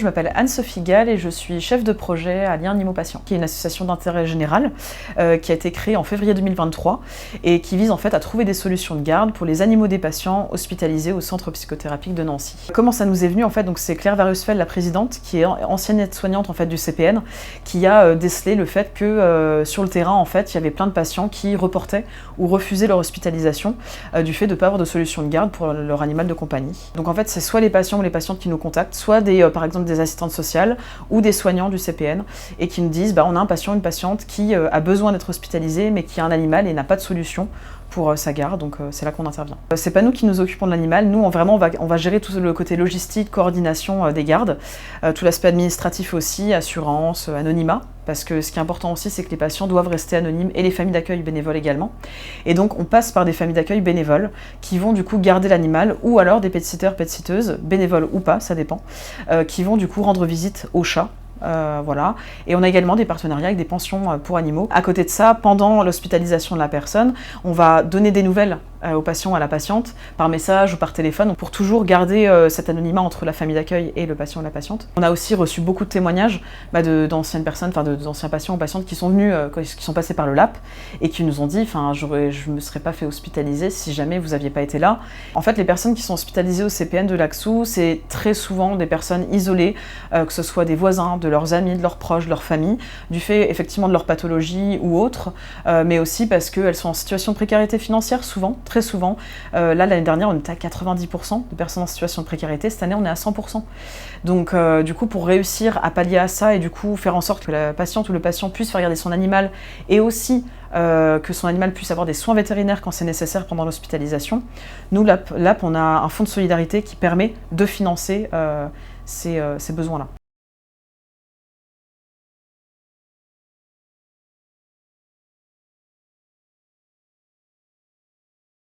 Je m'appelle Anne-Sophie Gall et je suis chef de projet à Lien Animaux Patients, qui est une association d'intérêt général qui a été créée en février 2023 et qui vise en fait à trouver des solutions de garde pour les animaux des patients hospitalisés au centre psychothérapique de Nancy. Comment ça nous est venu en fait? Donc c'est Claire Varusfeld, la présidente, qui est ancienne aide-soignante en fait du CPN, qui a décelé le fait que sur le terrain en fait il y avait plein de patients qui reportaient ou refusaient leur hospitalisation du fait de ne pas avoir de solution de garde pour leur animal de compagnie. Donc en fait c'est soit les patients ou les patientes qui nous contactent, soit par exemple des assistantes sociales ou des soignants du CPN et qui nous disent on a un patient, une patiente qui a besoin d'être hospitalisé mais qui a un animal et n'a pas de solution pour sa garde, donc c'est là qu'on intervient. C'est pas nous qui nous occupons de l'animal, nous on va gérer tout le côté logistique, coordination des gardes, tout l'aspect administratif aussi, assurance, anonymat, parce que ce qui est important aussi c'est que les patients doivent rester anonymes et les familles d'accueil bénévoles également. Et donc on passe par des familles d'accueil bénévoles qui vont du coup garder l'animal ou alors des pet-sitters, pet-sitteuses, bénévoles ou pas, ça dépend, qui vont du coup rendre visite au chat. Voilà. Et on a également des partenariats avec des pensions pour animaux. À côté de ça, pendant l'hospitalisation de la personne, on va donner des nouvelles au patient, à la patiente, par message ou par téléphone, pour toujours garder cet anonymat entre la famille d'accueil et le patient ou la patiente. On a aussi reçu beaucoup de témoignages d'anciennes personnes, d'anciens patients ou patientes qui sont venus, qui sont passés par le LAP et qui nous ont dit je ne me serais pas fait hospitaliser si jamais vous n'aviez pas été là. En fait, les personnes qui sont hospitalisées au CPN de Laxou, c'est très souvent des personnes isolées, que ce soit des voisins, de leurs amis, de leurs proches, de leur famille, du fait effectivement de leur pathologie ou autre, mais aussi parce qu'elles sont en situation de précarité financière souvent, très souvent. Là, l'année dernière, on était à 90% de personnes en situation de précarité. Cette année, on est à 100%. Donc, du coup, pour réussir à pallier à ça et du coup faire en sorte que la patiente ou le patient puisse faire garder son animal et aussi que son animal puisse avoir des soins vétérinaires quand c'est nécessaire pendant l'hospitalisation, nous, l'AP, on a un fonds de solidarité qui permet de financer ces besoins-là.